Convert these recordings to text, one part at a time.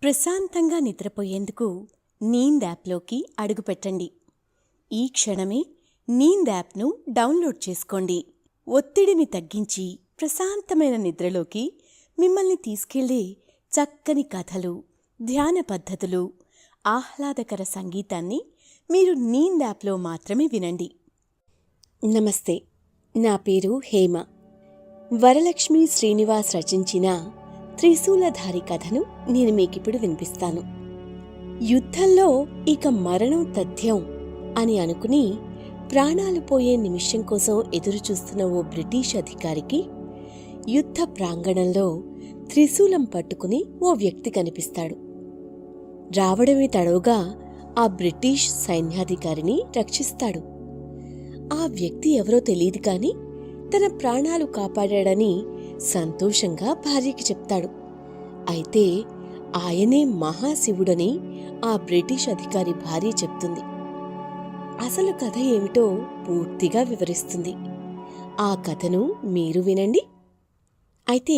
ప్రశాంతంగా నిద్రపోయేందుకు నీంద్ యాప్లోకి అడుగుపెట్టండి. ఈ క్షణమే నీంద్ యాప్ను డౌన్లోడ్ చేసుకోండి. ఒత్తిడిని తగ్గించి ప్రశాంతమైన నిద్రలోకి మిమ్మల్ని తీసుకెళ్లే చక్కని కథలు, ధ్యాన పద్ధతులు, ఆహ్లాదకర సంగీతాన్ని మీరు నీంద్ యాప్లో మాత్రమే వినండి. నమస్తే, నా పేరు హేమ. వరలక్ష్మి శ్రీనివాస్ రచించిన త్రిశూలధారి కథను నేను మీకిప్పుడు వినిపిస్తాను. యుద్ధంలో ఇక మరణం తథ్యం అని అనుకుని ప్రాణాలు పోయే నిమిషం కోసం ఎదురుచూస్తున్న ఓ బ్రిటిష్ అధికారికి యుద్ధ ప్రాంగణంలో త్రిశూలం పట్టుకుని ఓ వ్యక్తి కనిపిస్తాడు. రావడమే తడవుగా ఆ బ్రిటిష్ సైన్యాధికారిని రక్షిస్తాడు. ఆ వ్యక్తి ఎవరో తెలియదు కాని తన ప్రాణాలు కాపాడాడని సంతోషంగా భార్యకి చెప్తాడు. అయితే ఆయనే మహాశివుడని ఆ బ్రిటిష్ అధికారి భార్య చెప్తుంది. అసలు కథ ఏమిటో పూర్తిగా వివరిస్తుంది. ఆ కథను మీరు వినండి. అయితే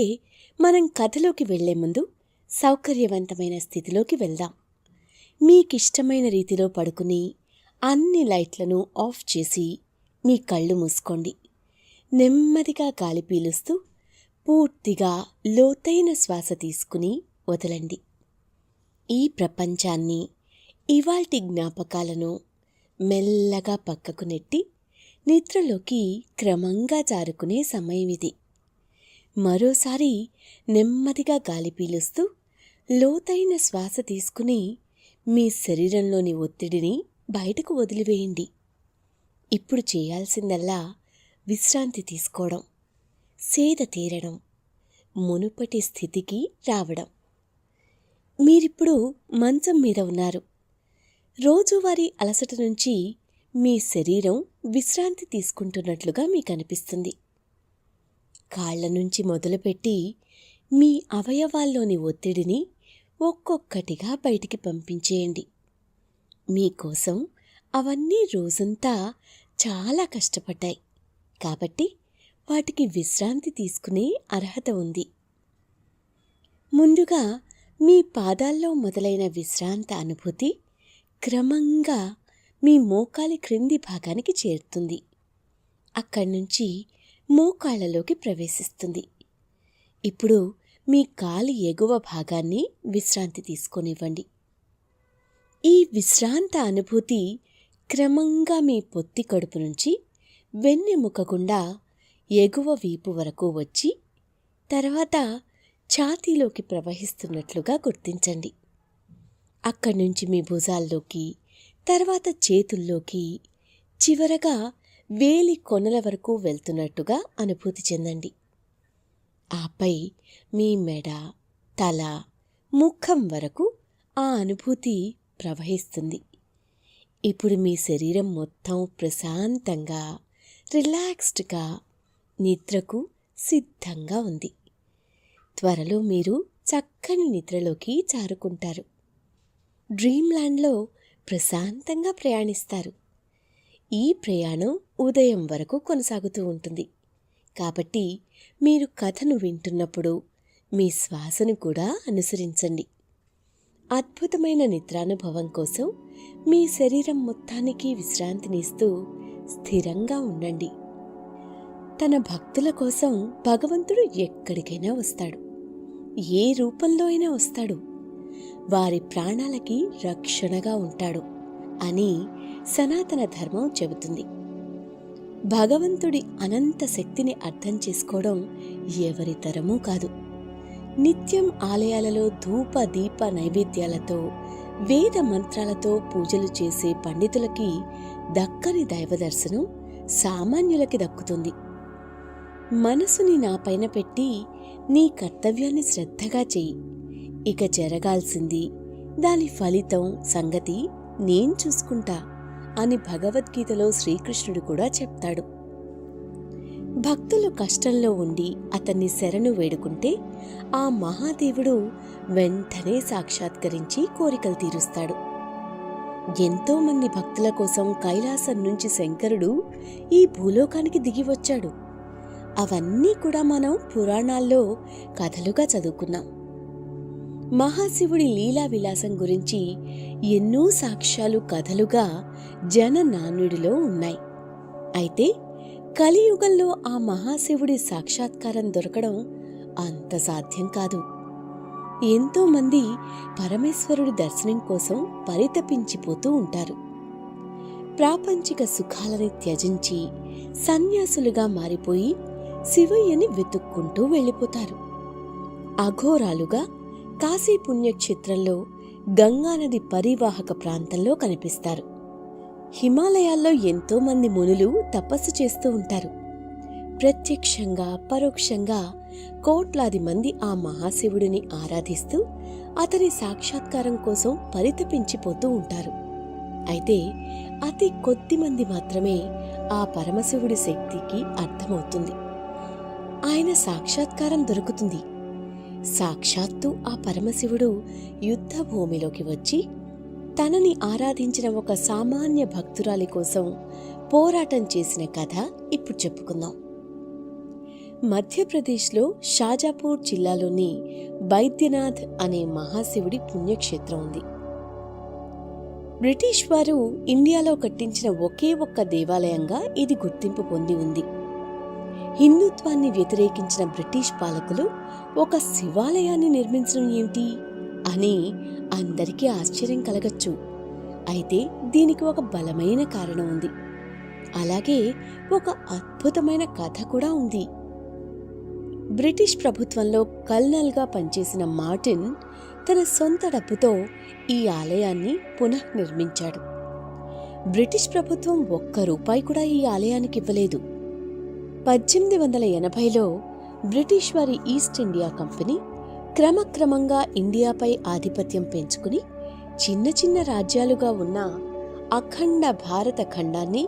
మనం కథలోకి వెళ్లే ముందు సౌకర్యవంతమైన స్థితిలోకి వెళ్దాం. మీకిష్టమైన రీతిలో పడుకుని అన్ని లైట్లను ఆఫ్ చేసి మీ కళ్ళు మూసుకోండి. నెమ్మదిగా గాలి పీలుస్తూ పూర్తిగా లోతైన శ్వాస తీసుకుని వదలండి. ఈ ప్రపంచాన్ని, ఇవాల్టి జ్ఞాపకాలను మెల్లగా పక్కకు నెట్టి నిద్రలోకి క్రమంగా జారుకునే సమయం ఇది. మరోసారి నెమ్మదిగా గాలి పీలుస్తూ లోతైన శ్వాస తీసుకుని మీ శరీరంలోని ఒత్తిడిని బయటకు వదిలివేయండి. ఇప్పుడు చేయాల్సిందల్లా విశ్రాంతి తీసుకోవడం, సేద తీరడం, మునుపటి స్థితికి రావడం. మీరిప్పుడు మంచం మీద ఉన్నారు. రోజువారీ అలసట నుంచి మీ శరీరం విశ్రాంతి తీసుకుంటున్నట్లుగా మీకు అనిపిస్తుంది. కాళ్ల నుంచి మొదలుపెట్టి మీ అవయవాల్లోని ఒత్తిడిని ఒక్కొక్కటిగా బయటికి పంపించేయండి. మీకోసం అవన్నీ రోజంతా చాలా కష్టపడ్డాయి కాబట్టి వాటికి విశ్రాంతి తీసుకునే అర్హత ఉంది. ముందుగా మీ పాదాల్లో మొదలైన విశ్రాంత అనుభూతి క్రమంగా మీ మోకాలి క్రింది భాగానికి చేరుతుంది. అక్కడ్నుంచి మోకాళ్లలోకి ప్రవేశిస్తుంది. ఇప్పుడు మీ కాలి ఎగువ భాగాన్ని విశ్రాంతి తీసుకొనివ్వండి. ఈ విశ్రాంత అనుభూతి క్రమంగా మీ పొత్తి కడుపు నుంచి వెన్నెముక గుండా ఎగువ వీపు వరకు వచ్చి తర్వాత ఛాతీలోకి ప్రవహిస్తున్నట్లుగా గుర్తించండి. అక్కడ్నుంచి మీ భుజాల్లోకి, తర్వాత చేతుల్లోకి, చివరగా వేలి కొనల వరకు వెళ్తున్నట్టుగా అనుభూతి చెందండి. ఆపై మీ మెడ, తల, ముఖం వరకు ఆ అనుభూతి ప్రవహిస్తుంది. ఇప్పుడు మీ శరీరం మొత్తం ప్రశాంతంగా, రిలాక్స్డ్గా నిద్రకు సిద్ధంగా ఉంది. త్వరలో మీరు చక్కని నిద్రలోకి జారుకుంటారు. డ్రీమ్ల్యాండ్లో ప్రశాంతంగా ప్రయాణిస్తారు. ఈ ప్రయాణం ఉదయం వరకు కొనసాగుతూ ఉంటుంది. కాబట్టి మీరు కథను వింటున్నప్పుడు మీ శ్వాసను కూడా అనుసరించండి. అద్భుతమైన నిద్రానుభవం కోసం మీ శరీరం మొత్తానికి విశ్రాంతినిస్తూ స్థిరంగా ఉండండి. తన భక్తుల కోసం భగవంతుడు ఎక్కడికైనా వస్తాడు, ఏ రూపంలో అయినా వస్తాడు. వారి ప్రాణాలకి రక్షణగా ఉంటాడు అని సనాతన ధర్మం చెబుతుంది. భగవంతుడి అనంత శక్తిని అర్థం చేసుకోవడం ఎవరి తరమూ కాదు. నిత్యం ఆలయాలలో ధూప దీప నైవేద్యాలతో, వేద మంత్రాలతో పూజలు చేసే పండితులకి దక్కని దైవదర్శనం సామాన్యులకి దక్కుతుంది. మనసుని నా పైన పెట్టి నీ కర్తవ్యాన్ని శ్రద్ధగా చెయ్యి. ఇక జరగాల్సింది, దాని ఫలితం సంగతి నేను చూసుకుంటా అని భగవద్గీతలో శ్రీకృష్ణుడు కూడా చెప్తాడు. భక్తులు కష్టంలో ఉండి అతన్ని శరణు వేడుకుంటే ఆ మహాదేవుడు వెంటనే సాక్షాత్కరించి కోరికలు తీరుస్తాడు. ఎంతోమంది భక్తుల కోసం కైలాసం నుంచి శంకరుడు ఈ భూలోకానికి దిగివచ్చాడు. అవన్నీ కూడా మనం పురాణాల్లో కథలుగా చదువుకున్నాం. మహాశివుడి లీలా విలాసం గురించి ఎన్నో సాక్ష్యాలు కథలుగా జననానుడిలో ఉన్నాయి. అయితే కలియుగంలో ఆ మహాశివుడి సాక్షాత్కారం దొరకడం అంత సాధ్యం కాదు. ఎంతోమంది పరమేశ్వరుడి దర్శనం కోసం పరితపించిపోతూ ఉంటారు. ప్రాపంచిక సుఖాలని త్యజించి సన్యాసులుగా మారిపోయి శివయ్యని వెతుక్కుంటూ వెళ్ళిపోతారు. అఘోరాలుగా కాశీ పుణ్యక్షేత్రంలో గంగానది పరివాహక ప్రాంతంలో కనిపిస్తారు. హిమాలయాల్లో ఎంతోమంది మునులు తపస్సు చేస్తూ ఉంటారు. ప్రత్యక్షంగా పరోక్షంగా కోట్లాది మంది ఆ మహాశివుడిని ఆరాధిస్తూ అతని సాక్షాత్కారం కోసం పరితపించిపోతూ ఉంటారు. అయితే అతి కొద్ది మంది మాత్రమే ఆ పరమశివుడి శక్తికి అర్థమవుతుంది. ఆయన సాక్షాత్కారం దొరుకుతుంది. సాక్షాత్తు ఆ పరమశివుడు యుద్ధ భూమిలోకి వచ్చి తనని ఆరాధించిన ఒక సామాన్య భక్తురాలి కోసం పోరాటం చేసిన కథ ఇప్పుడు చెప్పుకుందాం. మధ్యప్రదేశ్లో షాజాపూర్ జిల్లాలోని బైద్యనాథ్ అనే మహాశివుడి పుణ్యక్షేత్రం ఉంది. బ్రిటిష్ వారు ఇండియాలో కట్టించిన ఒకే ఒక్క దేవాలయంగా ఇది గుర్తింపు పొంది ఉంది. హిందుత్వాన్ని వ్యతిరేకించిన బ్రిటిష్ పాలకులు ఒక శివాలయాన్ని నిర్మించడం ఏమిటి అని అందరికీ ఆశ్చర్యం కలగచ్చు. అయితే దీనికి ఒక బలమైన కారణం ఉంది. అలాగే ఒక అద్భుతమైన కథ కూడా ఉంది. బ్రిటిష్ ప్రభుత్వంలో కల్నల్గా పనిచేసిన మార్టిన్ తన సొంత డబ్బుతో ఈ ఆలయాన్ని పునఃనిర్మించాడు. బ్రిటిష్ ప్రభుత్వం ₹1 కూడా ఈ ఆలయానికి ఇవ్వలేదు. 1880లో బ్రిటిష్ వారి ఈస్ట్ ఇండియా కంపెనీ క్రమక్రమంగా ఇండియాపై ఆధిపత్యం పెంచుకుని చిన్న చిన్న రాజ్యాలుగా ఉన్న అఖండ భారత ఖండాన్ని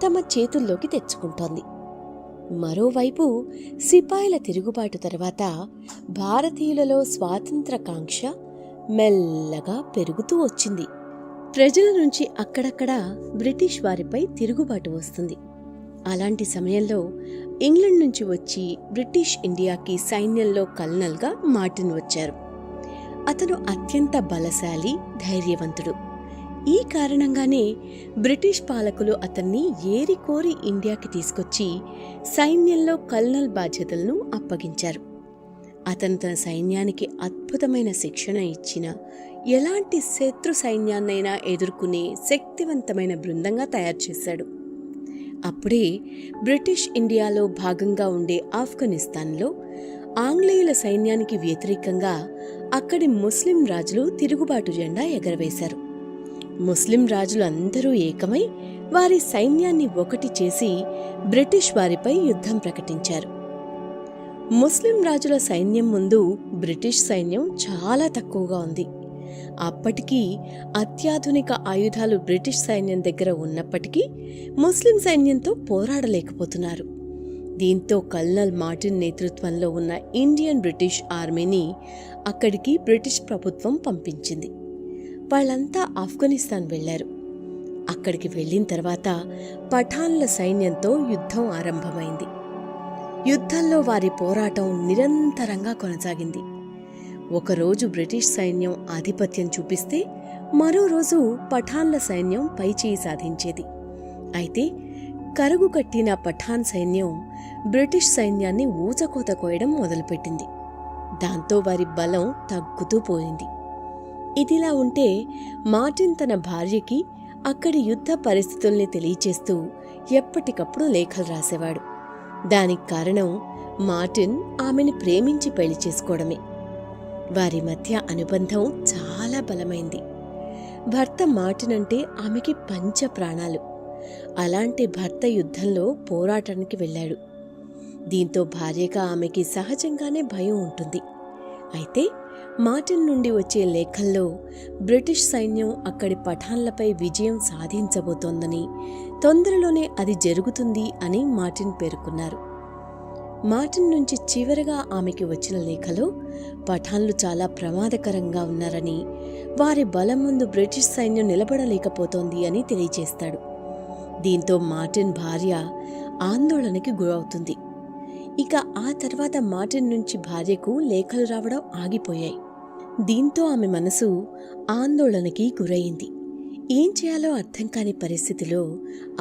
తమ చేతుల్లోకి తెచ్చుకుంటోంది. మరోవైపు సిపాయిల తిరుగుబాటు తర్వాత భారతీయులలో స్వాతంత్ర కాంక్ష మెల్లగా పెరుగుతూ వచ్చింది. ప్రజల నుంచి అక్కడక్కడా బ్రిటిష్ వారిపై తిరుగుబాటు వస్తుంది. అలాంటి సమయంలో ఇంగ్లండ్ నుంచి వచ్చి బ్రిటిష్ ఇండియాకి సైన్యంలో కల్నల్గా మార్టిన్ వచ్చారు. అతను అత్యంత బలశాలి, ధైర్యవంతుడు. ఈ కారణంగానే బ్రిటిష్ పాలకులు అతన్ని ఏరికోరి ఇండియాకి తీసుకొచ్చి సైన్యంలో కల్నల్ బాధ్యతలను అప్పగించారు. అతను తన సైన్యానికి అద్భుతమైన శిక్షణ ఇచ్చిన ఎలాంటి శత్రు సైన్యాన్నైనా ఎదుర్కొనే శక్తివంతమైన బృందంగా తయారు చేశాడు. అప్పుడే బ్రిటిష్ ఇండియాలో భాగంగా ఉండే ఆఫ్ఘనిస్తాన్లో ఆంగ్లేయుల సైన్యానికి వ్యతిరేకంగా అక్కడి ముస్లిం రాజులు తిరుగుబాటు జెండా ఎగరవేశారు. ముస్లిం రాజులు అందరూ ఏకమై వారి సైన్యాన్ని ఒకటి చేసి బ్రిటిష్ వారిపై యుద్ధం ప్రకటించారు. ముస్లిం రాజుల సైన్యం ముందు బ్రిటిష్ సైన్యం చాలా తక్కువగా ఉంది. అప్పటికీ అత్యాధునిక ఆయుధాలు బ్రిటిష్ సైన్యం దగ్గర ఉన్నప్పటికీ ముస్లిం సైన్యంతో పోరాడలేకపోతున్నారు. దీంతో కల్నల్ మార్టిన్ నేతృత్వంలో ఉన్న ఇండియన్ బ్రిటిష్ ఆర్మీని అక్కడికి బ్రిటిష్ ప్రభుత్వం పంపించింది. వాళ్ళంతా ఆఫ్ఘనిస్తాన్ వెళ్లారు. అక్కడికి వెళ్లిన తర్వాత పఠాన్ల సైన్యంతో యుద్ధం ఆరంభమైంది. యుద్ధంలో వారి పోరాటం నిరంతరంగా కొనసాగింది. ఒకరోజు బ్రిటిష్ సైన్యం ఆధిపత్యం చూపిస్తే మరో రోజు పఠాన్ల సైన్యం పైచేయి సాధించేది. అయితే కరుగు కట్టిన పఠాన్ సైన్యం బ్రిటిష్ సైన్యాన్ని ఊచకోత కోయడం మొదలుపెట్టింది. దాంతో వారి బలం తగ్గుతూ పోయింది. ఇదిలా ఉంటే మార్టిన్ తన భార్యకి అక్కడి యుద్ధ పరిస్థితుల్ని తెలియచేస్తూ ఎప్పటికప్పుడు లేఖలు రాసేవాడు. దానికి కారణం మార్టిన్ ఆమెను ప్రేమించి పెళ్లి చేసుకోవడమే. వారి మధ్య అనుబంధం చాలా బలమైంది. భర్త మార్టిన్ అంటే ఆమెకి పంచ ప్రాణాలు. అలాంటి భర్త యుద్ధంలో పోరాటానికి వెళ్ళాడు. దీంతో భార్యగా ఆమెకి సహజంగానే భయం ఉంటుంది. అయితే మార్టిన్ నుండి వచ్చే లేఖల్లో బ్రిటిష్ సైన్యం అక్కడి పఠాన్లపై విజయం సాధించబోతోందని, తొందరలోనే అది జరుగుతుంది అని మార్టిన్ పేర్కొన్నారు. మార్టిన్ నుంచి చివరగా ఆమెకి వచ్చిన లేఖలో పఠాన్లు చాలా ప్రమాదకరంగా ఉన్నారని, వారి బలం ముందు బ్రిటిష్ సైన్యం నిలబడలేకపోతోంది అని తెలియజేస్తాడు. దీంతో మార్టిన్ భార్య ఆందోళనకి గురవుతుంది. ఇక ఆ తర్వాత మార్టిన్ నుంచి భార్యకు లేఖలు రావడం ఆగిపోయాయి. దీంతో ఆమె మనసు ఆందోళనకి గురయింది. ఏం చేయాలో అర్థం కాని పరిస్థితిలో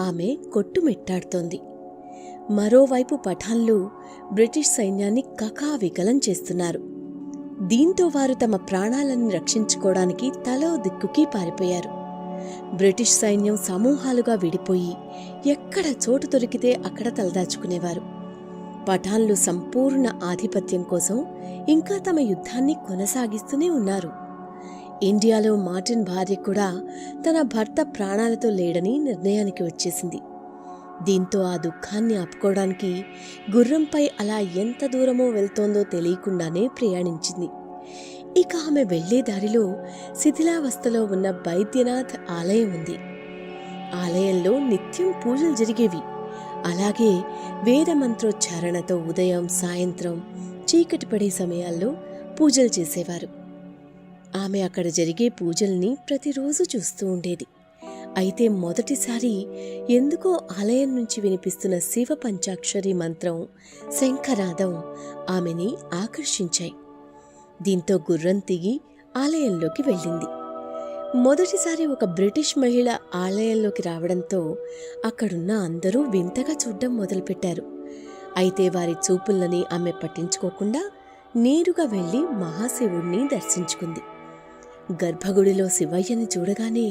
ఆమె కొట్టుమిట్టాడుతోంది. మరోవైపు పఠాన్లు బ్రిటిష్ సైన్యాన్ని కకావికలం చేస్తున్నారు. దీంతో వారు తమ ప్రాణాలను రక్షించుకోవడానికి తలో దిక్కుకి పారిపోయారు. బ్రిటిష్ సైన్యం సమూహాలుగా విడిపోయి ఎక్కడ చోటు దొరికితే అక్కడ తలదాచుకునేవారు. పఠాన్లు సంపూర్ణ ఆధిపత్యం కోసం ఇంకా తమ యుద్ధాన్ని కొనసాగిస్తూనే ఉన్నారు. ఇండియాలో మార్టిన్ భార్య కూడా తన భర్త ప్రాణాలతో లేడని నిర్ణయానికి వచ్చేసింది. దీంతో ఆ దుఃఖాన్ని ఆపుకోవడానికి గుర్రంపై అలా ఎంత దూరమో వెళ్తోందో తెలియకుండానే ప్రయాణించింది. ఇక ఆమె వెళ్లే దారిలో శిథిలావస్థలో ఉన్న బైద్యనాథ్ ఆలయం ఉంది. ఆలయంలో నిత్యం పూజలు జరిగేవి. అలాగే వేదమంత్రోచ్చారణతో ఉదయం సాయంత్రం చీకటి పడే సమయాల్లో పూజలు చేసేవారు. ఆమె అక్కడ జరిగే పూజల్ని ప్రతిరోజు చూస్తూ ఉండేది. అయితే మొదటిసారి ఎందుకో ఆలయం నుంచి వినిపిస్తున్న శివ పంచాక్షరి మంత్రం, శంఖనాదం ఆమెని ఆకర్షించాయి. దీంతో గుర్రం దిగి ఆలయంలోకి వెళ్ళింది. మొదటిసారి ఒక బ్రిటిష్ మహిళ ఆలయంలోకి రావడంతో అక్కడున్న అందరూ వింతగా చూడ్డం మొదలుపెట్టారు. అయితే వారి చూపులని ఆమె పట్టించుకోకుండా నేరుగా వెళ్లి మహాశివుణ్ణి దర్శించుకుంది. గర్భగుడిలో శివయ్యని చూడగానే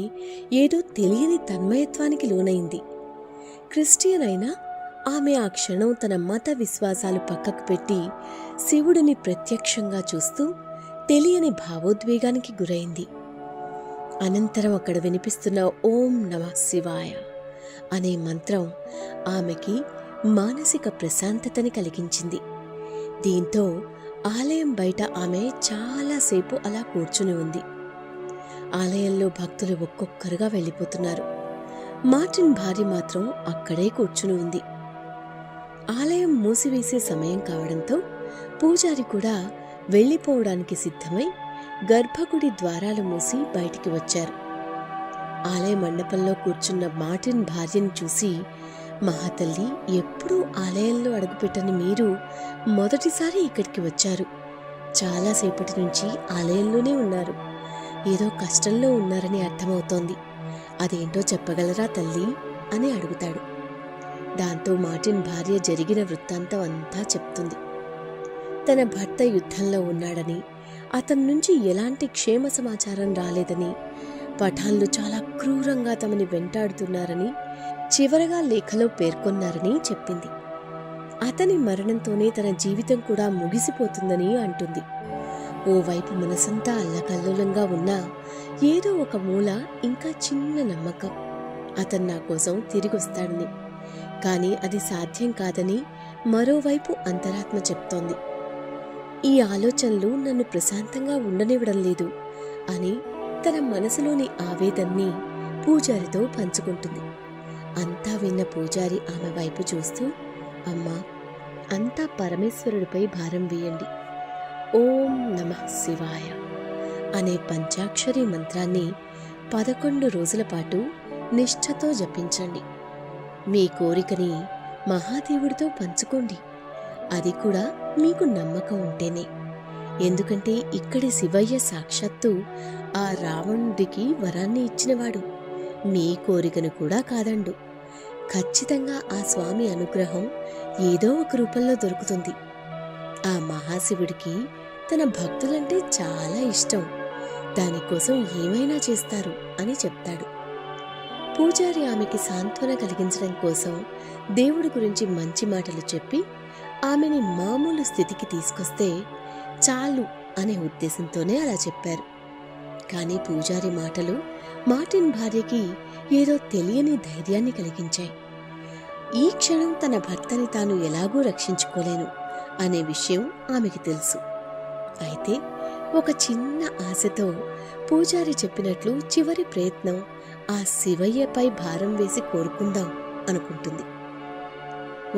ఏదో తెలియని తన్మయత్వానికి లోనైంది. క్రిస్టియన్ అయినా ఆమె ఆ క్షణం తన మత విశ్వాసాలు పక్కకు పెట్టి శివుడిని ప్రత్యక్షంగా చూస్తూ తెలియని భావోద్వేగానికి గురైంది. అనంతరం అక్కడ వినిపిస్తున్న ఓం నమః శివాయ అనే మంత్రం ఆమెకి మానసిక ప్రశాంతతని కలిగించింది. దీంతో ఆలయం బయట ఆమె చాలాసేపు అలా కూర్చుని ఉంది. ఆలయంలో భక్తులు ఒక్కొక్కరుగా వెళ్ళిపోతున్నారు. మార్టిన్ భార్య మాత్రం అక్కడే కూర్చుని ఉంది. ఆలయం మూసివేసే సమయం కావడంతో పూజారి కూడా వెళ్ళిపోవడానికి సిద్ధమై గర్భగుడి ద్వారాలు మూసి బయటికి వచ్చారు. ఆలయ మండపంలో కూర్చున్న మార్టిన్ భార్యను చూసి, మహాతల్లి, ఎప్పుడూ ఆలయంలో అడుగుపెట్టని మీరు మొదటిసారి ఇక్కడికి వచ్చారు. చాలాసేపటి నుంచి ఆలయంలోనే ఉన్నారు. ఏదో కష్టంలో ఉన్నారని అర్థమవుతోంది. అదేంటో చెప్పగలరా తల్లి అని అడుగుతాడు. దాంతో మార్టిన్ భార్య జరిగిన వృత్తాంతం అంతా చెప్తుంది. తన భర్త యుద్ధంలో ఉన్నాడని, అతని నుంచి ఎలాంటి క్షేమ సమాచారం రాలేదని, పఠాన్లు చాలా క్రూరంగా తమని వెంటాడుతున్నారని చివరగా లేఖలో పేర్కొన్నారని చెప్పింది. అతని మరణంతోనే తన జీవితం కూడా ముగిసిపోతుందని అంటుంది. ఓవైపు మనసంతా అల్లకల్లోలంగా ఉన్నా ఏదో ఒక మూల ఇంకా చిన్న నమ్మకం, అతను నా కోసం తిరిగొస్తాడని. కాని అది సాధ్యం కాదని మరోవైపు అంతరాత్మ చెప్తోంది. ఈ ఆలోచనలు నన్ను ప్రశాంతంగా ఉండనివ్వడం లేదు అని తన మనసులోని ఆవేదన్ని పూజారితో పంచుకుంటుంది. అంతా విన్న పూజారి ఆమె వైపు చూస్తూ, అమ్మా, అంతా పరమేశ్వరుడిపై భారం వేయండి. ఓం నమః శివాయ అనే పంచాక్షరి మంత్రాన్ని 11 రోజుల పాటు నిష్ఠతో జపించండి. మీ కోరికని మహాదేవుడితో పంచుకోండి. అది కూడా మీకు నమ్మకం ఉంటేనే. ఎందుకంటే ఇక్కడి శివయ్య సాక్షాత్తు ఆ రావణుడికి వరాన్ని ఇచ్చినవాడు. మీ కోరికను కూడా కాదండు. ఖచ్చితంగా ఆ స్వామి అనుగ్రహం ఏదో ఒక రూపంలో దొరుకుతుంది. ఆ మహాశివుడికి తన భక్తులంటే చాలా ఇష్టం. దానికోసం ఏమైనా చేస్తారు అని చెప్తాడు. పూజారి ఆమెకి సాంత్వన కలిగించడం కోసం దేవుడి గురించి మంచి మాటలు చెప్పి ఆమెని మామూలు స్థితికి తీసుకొస్తే చాలు అనే ఉద్దేశంతోనే అలా చెప్పారు. కానీ పూజారి మాటలు మార్టిన్ భార్యకి ఏదో తెలియని ధైర్యాన్ని కలిగించాయి. ఈ క్షణం తన భర్తని తాను ఎలాగూ రక్షించుకోలేను అనే విషయం ఆమెకి తెలుసు. అయితే ఒక చిన్న ఆశతో పూజారి చెప్పినట్లు చివరి ప్రయత్నం ఆ శివయ్యపై భారం వేసి కోరుకుందాం అనుకుంటుంది.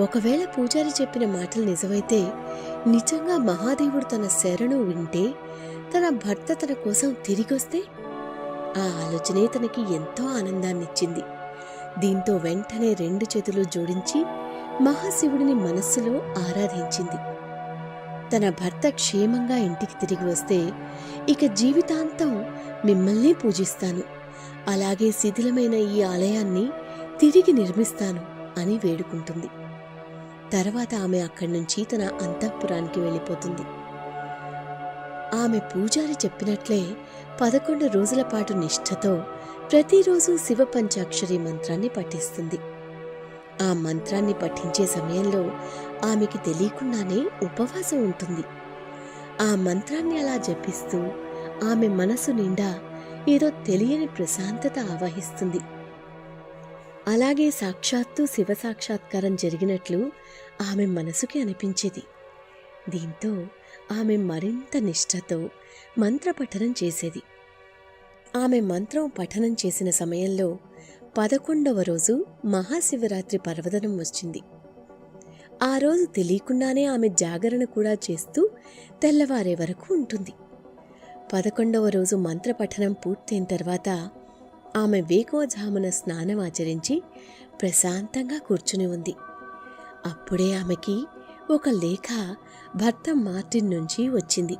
ఒకవేళ పూజారి చెప్పిన మాటలు నిజమైతే, నిజంగా మహాదేవుడు తన శరణు వింటే, తన భర్త తన కోసం తిరిగొస్తే, ఆ ఆలోచనే తనకి ఎంతో ఆనందాన్నిచ్చింది. దీంతో వెంటనే 2 చేతులు జోడించి మహాశివుడిని మనస్సులో ఆరాధించింది. తన భర్త క్షేమంగా ఇంటికి తిరిగి వస్తే ఇక జీవితాంతం మిమ్మల్నే పూజిస్తాను. అలాగే శిథిలమైన ఈ ఆలయాన్ని తిరిగి నిర్మిస్తాను అని వేడుకుంటుంది. తర్వాత ఆమె అక్కడి నుంచి తన అంతఃపురానికి వెళ్ళిపోతుంది. ఆమె పూజారి చెప్పినట్లే 11 రోజుల పాటు నిష్ఠతో ప్రతిరోజు శివ పంచాక్షరి మంత్రాన్ని పఠిస్తుంది. ఆ మంత్రాన్ని పఠించే సమయంలో ఆమెకి తెలియకుండానే ఉపవాసం ఉంటుంది. ఆ మంత్రాన్ని అలా జపిస్తూ ఆమె మనసు నిండా ఏదో తెలియని ప్రశాంతత ఆవహిస్తుంది. అలాగే సాక్షాత్తు శివ సాక్షాత్కారం జరిగినట్లు ఆమె మనసుకి అనిపించేది. దీంతో ఆమె మరింత నిష్ఠతో మంత్రపఠనం చేసేది. ఆమె మంత్రం పఠనం చేసిన సమయంలో 11వ రోజు మహాశివరాత్రి పర్వదినం వచ్చింది. ఆ రోజు తెలియకుండానే ఆమె జాగరణ కూడా చేస్తూ తెల్లవారే వరకు ఉంటుంది. 11వ రోజు మంత్రపఠనం పూర్తయిన తర్వాత ఆమె వేకువజామున స్నానం ఆచరించి ప్రశాంతంగా కూర్చుని ఉంది. అప్పుడే ఆమెకి ఒక లేఖ భర్త మార్టిన్ నుంచి వచ్చింది.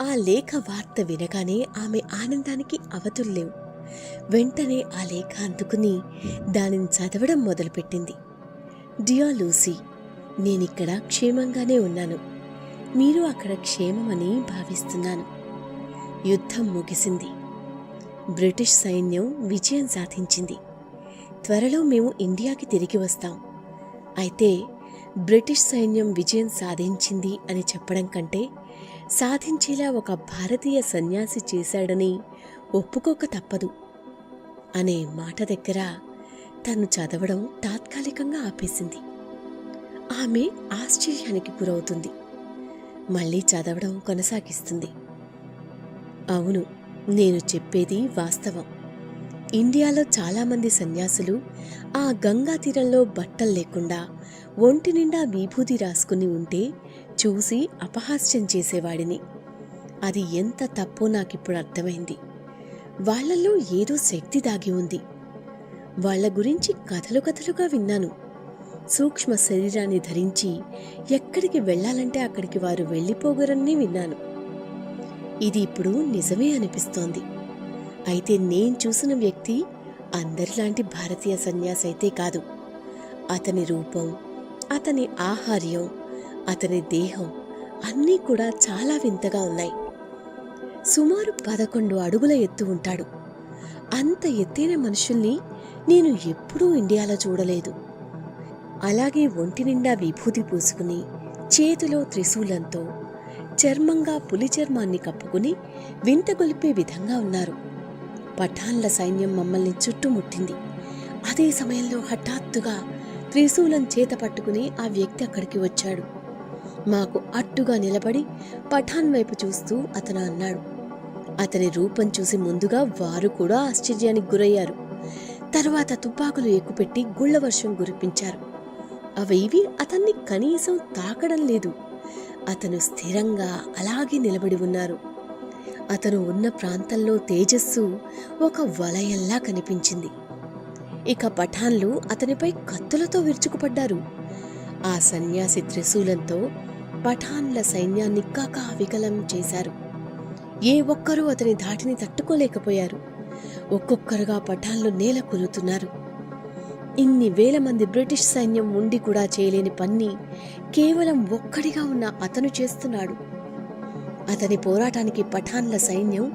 ఆ లేఖ వార్త వినగానే ఆమె ఆనందానికి అవతుల్లేవు. వెంటనే ఆ లేఖ అందుకుని దానిని చదవడం మొదలుపెట్టింది. డియర్ లూసీ, నేనిక్కడ క్షేమంగానే ఉన్నాను. మీరు అక్కడ క్షేమమని భావిస్తున్నాను. యుద్ధం ముగిసింది. బ్రిటిష్ సైన్యం విజయం సాధించింది. త్వరలో మేము ఇండియాకి తిరిగి వస్తాం. అయితే బ్రిటిష్ సైన్యం విజయం సాధించింది అని చెప్పడం కంటే సాధించేలా ఒక భారతీయ సన్యాసి చేశాడని ఒప్పుకోక తప్పదు అనే మాట దగ్గర తను చదవడం తాత్కాలికంగా ఆపేసింది. ఆమె ఆశ్చర్యానికి గురవుతుంది. మళ్ళీ చదవడం కొనసాగిస్తుంది. అవును, నేను చెప్పేది వాస్తవం. ఇండియాలో చాలామంది సన్యాసులు ఆ గంగా తీరంలో బట్టలు లేకుండా ఒంటి నిండా విభూతి రాసుకుని ఉంటే చూసి అపహాస్యం చేసేవాడిని. అది ఎంత తప్పో నాకిప్పుడు అర్థమైంది. వాళ్లలో ఏదో శక్తి దాగి ఉంది. వాళ్ల గురించి కథలు కథలుగా విన్నాను. సూక్ష్మ శరీరాన్ని ధరించి ఎక్కడికి వెళ్లాలంటే అక్కడికి వారు వెళ్ళిపోగరని విన్నాను. ఇది ఇప్పుడు నిజమే అనిపిస్తోంది. అయితే నేను చూసిన వ్యక్తి అందరిలాంటి భారతీయ సన్యాసి అయితే కాదు. అతని రూపం, అతని ఆహార్యం, అతని దేహం అన్నీ కూడా చాలా వింతగా ఉన్నాయి. సుమారు 11 అడుగుల ఎత్తు ఉంటాడు. అంత ఎత్తైన మనుషుల్ని నేను ఎప్పుడూ ఇండియాలో చూడలేదు. అలాగే ఒంటి నిండా విభూతి పూసుకుని చేతిలో త్రిశూలంతో చర్మంగా పులి చర్మాన్ని కప్పుకుని వింతగొలిపే విధంగా ఉన్నారు. పఠాన్ల సైన్యం మమ్మల్ని చుట్టుముట్టింది. అదే సమయంలో హఠాత్తుగా త్రిశూలం చేత పట్టుకుని ఆ వ్యక్తి అక్కడికి వచ్చాడు. మాకు అట్టుగా నిలబడి పఠాన్ వైపు చూస్తూ అతను అన్నాడు. అతని రూపం చూసి ముందుగా వారు కూడా ఆశ్చర్యానికి గురయ్యారు. తర్వాత తుపాకులు ఎక్కుపెట్టి గుళ్ల వర్షం కురిపించారు. అవేవి అతన్ని కనీసం తాకడం లేదు. అతను స్థిరంగా అలాగే నిలబడి ఉన్నారు. అతను ఉన్న ప్రాంతంలో తేజస్సు ఒక వలయంలా కనిపించింది. ఇక పఠాన్లు అతనిపై కత్తులతో విరుచుకుపడ్డారు. ఆ సన్యాసి త్రిశూలంతో పఠాన్ల సైన్యాన్ని కకావికలం చేశారు. ఏ ఒక్కరూ అతని ధాటిని తట్టుకోలేకపోయారు. ఒక్కొక్కరుగా పఠాన్లు నేల కూలుతున్నారు. ఇన్ని వేల మంది బ్రిటిష్ సైన్యం ఉండి కూడా చేయలేని పని కేవలం ఒక్కడిగా ఉన్న అతను చేస్తున్నాడు. అతని పోరాటానికి పఠాన్ల సైన్యం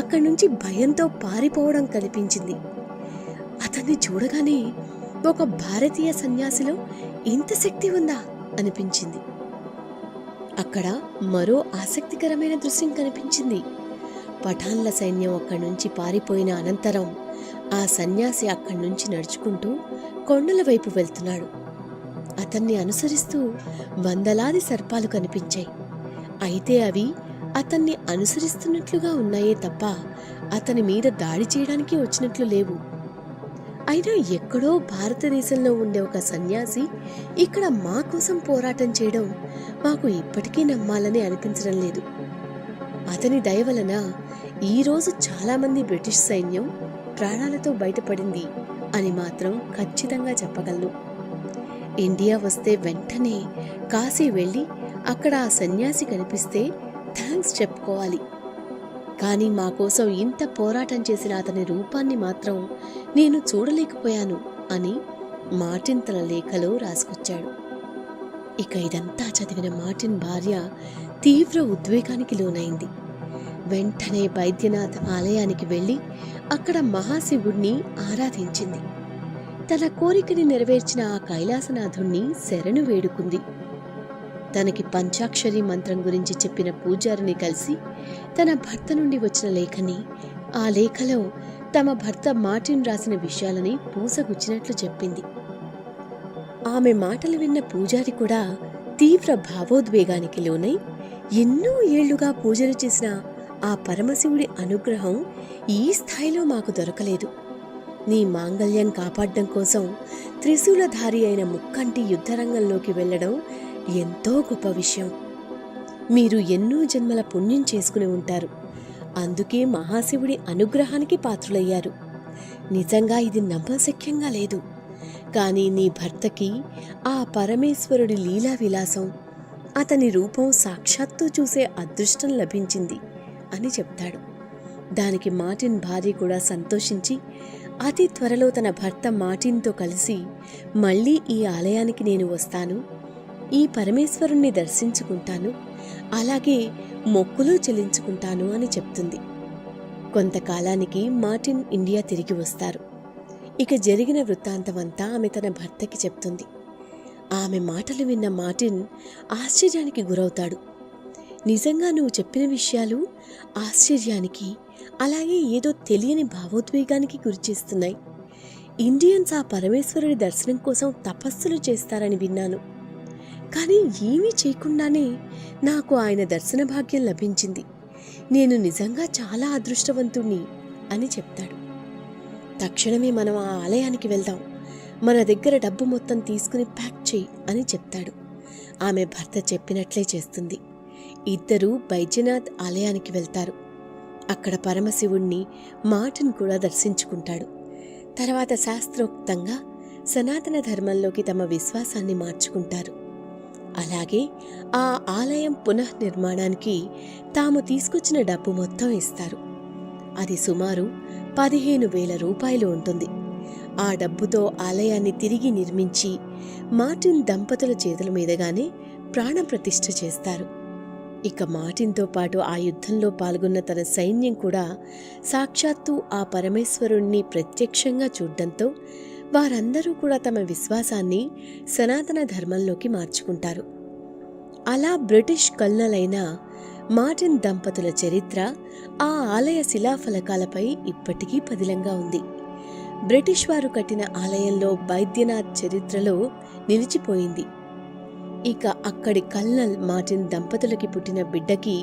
అక్కడి నుంచి భయంతో పారిపోవడం కనిపించింది. అతన్ని చూడగానే ఒక భారతీయ సన్యాసిలో ఇంత శక్తి ఉందా అనిపించింది. అక్కడ మరో ఆసక్తికరమైన దృశ్యం కనిపించింది. పఠాన్ల సైన్యం అక్కడి నుంచి పారిపోయిన అనంతరం ఆ సన్యాసి అక్కడి నుంచి నడుచుకుంటూ కొండల వైపు వెళ్తున్నాడు. అతన్ని అనుసరిస్తూ వందలాది సర్పాలు కనిపించాయి. అయితే అవి అతన్ని అనుసరిస్తున్నట్లుగా ఉన్నాయే తప్ప అతని మీద దాడి చేయడానికి వచ్చినట్లు లేవు. అయినా ఎక్కడో భారతదేశంలో ఉండే ఒక సన్యాసి ఇక్కడ మా కోసం పోరాటం చేయడం మాకు ఇప్పటికీ నమ్మాలని అనిపించడం లేదు. అతని దయ వలన ఈరోజు చాలామంది బ్రిటిష్ సైన్యం ప్రాణాలతో బయటపడింది అని మాత్రం ఖచ్చితంగా చెప్పగలను. ఇండియా వస్తే వెంటనే కాశీ వెళ్ళి అక్కడ ఆ సన్యాసి కనిపిస్తే థ్యాంక్స్ చెప్పుకోవాలి. కానీ మా కోసం ఇంత పోరాటం చేసిన అతని రూపాన్ని మాత్రం నేను చూడలేకపోయాను అని మార్టిన్ తన లేఖలో రాసుకొచ్చాడు. ఇక ఇదంతా చదివిన మార్టిన్ భార్య తీవ్ర ఉద్వేగానికి లోనైంది. వెంటనే బైద్యనాథ్ ఆలయానికి వెళ్లి అక్కడ మహాశివుణ్ణి ఆరాధించింది. తన కోరికని నెరవేర్చిన ఆ కైలాసనాథుణ్ణి శరణు వేడుకుంది. తనకి పంచాక్షరి మంత్రం గురించి చెప్పిన పూజారిని కలిసి తన భర్త నుండి వచ్చిన లేఖని, ఆ లేఖలో తమ భర్త మార్టిన్ రాసిన విషయాలని పూసగుచ్చినట్లు చెప్పింది. ఆమె మాటలు విన్న పూజారి కూడా తీవ్ర భావోద్వేగానికి లోనై, ఎన్నో ఏళ్లుగా పూజలు చేసిన ఆ పరమశివుడి అనుగ్రహం ఈ స్థాయిలో మాకు దొరకలేదు. నీ మాంగళ్యం కాపాడడం కోసం త్రిశూలధారి అయిన ముక్కంటి యుద్ధరంగంలోకి వెళ్లడం ఎంతో గొప్ప విషయం. మీరు ఎన్నో జన్మల పుణ్యం చేసుకుని ఉంటారు. అందుకే మహాశివుడి అనుగ్రహానికి పాత్రులయ్యారు. నిజంగా ఇది నమ్మశక్యంగా లేదు. కానీ నీ భర్తకి ఆ పరమేశ్వరుడి లీలా విలాసం, అతని రూపం సాక్షాత్తు చూసే అదృష్టం లభించింది అని చెప్తాడు. దానికి మార్టిన్ భార్య కూడా సంతోషించి అతి త్వరలో తన భర్త మార్టిన్తో కలిసి మళ్ళీ ఈ ఆలయానికి నేను వస్తాను, ఈ పరమేశ్వరుణ్ణి దర్శించుకుంటాను, అలాగే మొక్కులు చెల్లించుకుంటాను అని చెప్తుంది. కొంతకాలానికి మార్టిన్ ఇండియా తిరిగి వస్తారు. ఇక జరిగిన వృత్తాంతమంతా ఆమె తన భర్తకి చెప్తుంది. ఆమె మాటలు విన్న మార్టిన్ ఆశ్చర్యానికి గురవుతాడు. నిజంగా నువ్వు చెప్పిన విషయాలు ఆశ్చర్యానికి, అలాగే ఏదో తెలియని భావోద్వేగానికి గురిచేస్తున్నాయి. ఇండియన్స్ ఆ పరమేశ్వరుడి దర్శనం కోసం తపస్సులు చేస్తారని విన్నాను. కానీ ఏమీ చేయకుండానే నాకు ఆయన దర్శన భాగ్యం లభించింది. నేను నిజంగా చాలా అదృష్టవంతుణ్ణి అని చెప్తాడు. తక్షణమే మనం ఆ ఆలయానికి వెళ్దాం, మన దగ్గర డబ్బు మొత్తం తీసుకుని ప్యాక్ చేయి అని చెప్తాడు. ఆమె భర్త చెప్పినట్లే చేస్తుంది. ఇద్దరూ బైద్యనాథ్ ఆలయానికి వెళ్తారు. అక్కడ పరమశివుణ్ణి మార్టిన్ కూడా దర్శించుకుంటాడు. తర్వాత శాస్త్రోక్తంగా సనాతన ధర్మంలోకి తమ విశ్వాసాన్ని మార్చుకుంటారు. అలాగే ఆ ఆలయం పునఃనిర్మాణానికి తాము తీసుకొచ్చిన డబ్బు మొత్తం ఇస్తారు. అది సుమారు 15,000 రూపాయలు ఉంటుంది. ఆ డబ్బుతో ఆలయాన్ని తిరిగి నిర్మించి మార్టిన్ దంపతుల చేతుల మీదగానే ప్రాణప్రతిష్ఠ చేస్తారు. ఇక మార్టిన్తో పాటు ఆ యుద్ధంలో పాల్గొన్న తన సైన్యం కూడా సాక్షాత్తు ఆ పరమేశ్వరుణ్ణి ప్రత్యక్షంగా చూడ్డంతో వారందరూ కూడా తమ విశ్వాసాన్ని సనాతన ధర్మంలోకి మార్చుకుంటారు. అలా బ్రిటిష్ కల్నల్ అయిన మార్టిన్ దంపతుల చరిత్ర ఆ ఆలయ శిలాఫలకాలపై ఇప్పటికీ పదిలంగా ఉంది. బ్రిటిష్ వారు కట్టిన ఆలయంలో బైద్యనాథ్ చరిత్రలో నిలిచిపోయింది. ఇక అక్కడి కల్నల్ మార్టిన్ దంపతులకి పుట్టిన బిడ్డకి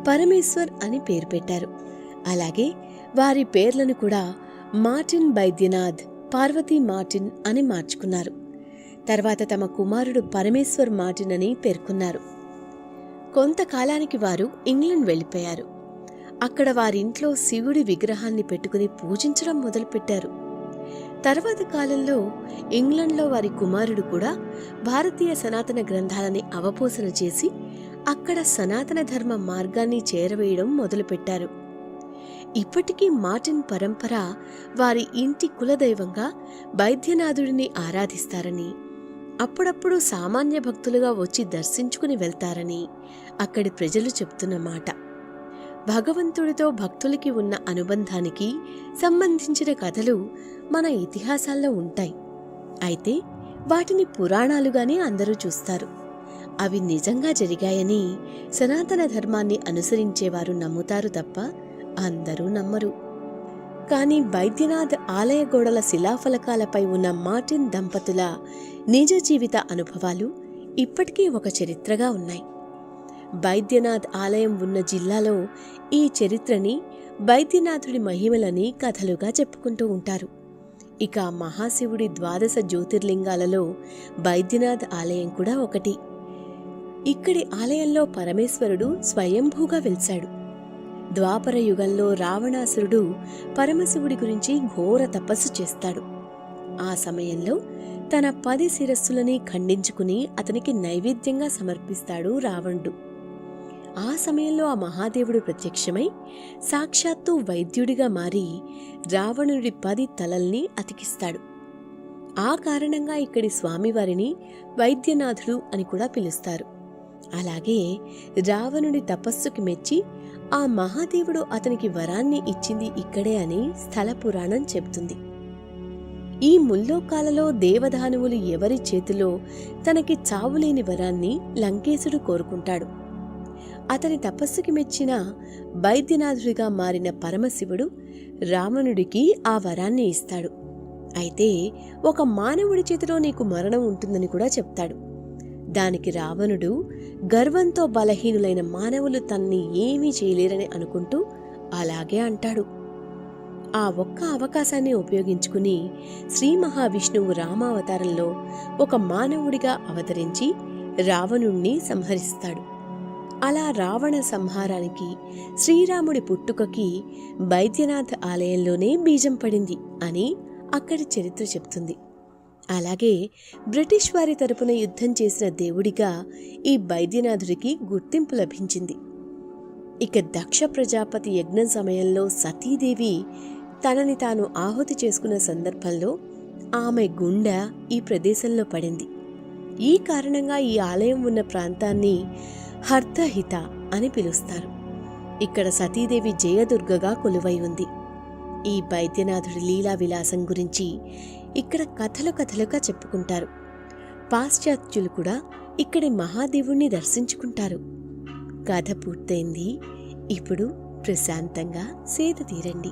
పరమేశ్వర్ అని పేరు పెట్టారు. అలాగే వారి పేర్లను కూడా మార్టిన్ బైద్యనాథ్, పార్వతీ మార్టిన్ అని మార్చుకున్నారు. తర్వాత తమ కుమారుడు పరమేశ్వర్ మార్టిన్ అని పేర్కొన్నారు. కొంతకాలానికి వారు ఇంగ్లండ్ వెళ్ళిపోయారు. అక్కడ వారింట్లో శివుడి విగ్రహాన్ని పెట్టుకుని పూజించడం మొదలుపెట్టారు. తర్వాత కాలంలో ఇంగ్లండ్లో వారి కుమారుడు కూడా భారతీయ సనాతన గ్రంథాలని అవపోసన చేసి అక్కడ సనాతన ధర్మ మార్గాన్ని చేరవేయడం మొదలుపెట్టారు. ఇప్పటికీ మార్టిన్ పరంపర వారి ఇంటి కులదైవంగా బైద్యనాథుడిని ఆరాధిస్తారని, అప్పుడప్పుడు సామాన్య భక్తులుగా వచ్చి దర్శించుకుని వెళ్తారని అక్కడి ప్రజలు చెప్తున్న మాట. భగవంతుడితో భక్తులకి ఉన్న అనుబంధానికి సంబంధించిన కథలు మన ఇతిహాసాల్లో ఉంటాయి. అయితే వాటిని పురాణాలుగానే అందరూ చూస్తారు. అవి నిజంగా జరిగాయని సనాతన ధర్మాన్ని అనుసరించేవారు నమ్ముతారు తప్ప అందరూ నమ్మరు. కానీ బైద్యనాథ్ ఆలయ గోడల శిలాఫలకాలపై ఉన్న మార్టిన్ దంపతుల నిజ జీవిత అనుభవాలు ఇప్పటికీ ఒక చరిత్రగా ఉన్నాయి. బైద్యనాథ్ ఆలయం ఉన్న జిల్లాలో ఈ చరిత్రని బైద్యనాథుడి మహిమలని కథలుగా చెప్పుకుంటూ ఉంటారు. ఇక మహాశివుడి 12 జ్యోతిర్లింగాలలో బైద్యనాథ్ ఆలయం కూడా ఒకటి. ఇక్కడి ఆలయంలో పరమేశ్వరుడు స్వయంభూగా వెలిశాడు. ద్వాపర యుగంలో రావణాసురుడు పరమశివుడి గురించి ఘోర తపస్సు చేస్తాడు. ఆ సమయంలో తన 10 శిరస్సులని ఖండించుకుని అతనికి నైవేద్యంగా సమర్పిస్తాడు రావణుడు. ఆ సమయంలో ఆ మహాదేవుడు ప్రత్యక్షమై సాక్షాత్తు వైద్యుడిగా మారి రావణుడి 10 తలల్ని అతికిస్తాడు. ఆ కారణంగా ఇక్కడి స్వామివారిని వైద్యనాథుడు అని కూడా పిలుస్తారు. అలాగే రావణుడి తపస్సుకి మెచ్చి ఆ మహాదేవుడు అతనికి వరాన్ని ఇచ్చింది ఇక్కడే అని స్థల పురాణం చెబుతుంది. ఈ ముల్లోకాలలో దేవదానవులు ఎవరి చేతిలో తనకి చావులేని వరాన్ని లంకేశుడు కోరుకుంటాడు. అతని తపస్సుకి మెచ్చిన వైద్యనాథుడిగా మారిన పరమశివుడు రావణుడికి ఆ వరాన్ని ఇస్తాడు. అయితే ఒక మానవుడి చేతిలో నీకు మరణం ఉంటుందని కూడా చెప్తాడు. దానికి రావణుడు గర్వంతో బలహీనులైన మానవులు తన్ని ఏమీ చేయలేరని అనుకుంటూ అలాగే అంటాడు. ఆ ఒక్క అవకాశాన్ని ఉపయోగించుకుని శ్రీ మహావిష్ణువు రామావతారంలో ఒక మానవుడిగా అవతరించి రావణుణ్ణి సంహరిస్తాడు. అలా రావణ సంహారానికి, శ్రీరాముడి పుట్టుకకి బైద్యనాథ్ ఆలయంలోనే బీజం పడింది అని అక్కడి చరిత్ర చెప్తుంది. అలాగే బ్రిటిష్ వారి తరపున యుద్ధం చేసిన దేవుడిగా ఈ బైద్యనాథుడికి గుర్తింపు లభించింది. ఇక దక్ష ప్రజాపతి యజ్ఞం సమయంలో సతీదేవి తనని తాను ఆహుతి చేసుకున్న సందర్భంలో ఆమె గుండె ఈ ప్రదేశంలో పడింది. ఈ కారణంగా ఈ ఆలయం ఉన్న ప్రాంతాన్ని హర్తహిత అని పిలుస్తారు. ఇక్కడ సతీదేవి జయదుర్గగా కొలువై ఉంది. ఈ బైద్యనాథుడి లీలా విలాసం గురించి ఇక్కడ కథలుగా చెప్పుకుంటారు. పాశ్చాత్యులు కూడా ఇక్కడి మహాదేవుణ్ణి దర్శించుకుంటారు. కథ పూర్తయింది. ఇప్పుడు ప్రశాంతంగా సేద తీరండి.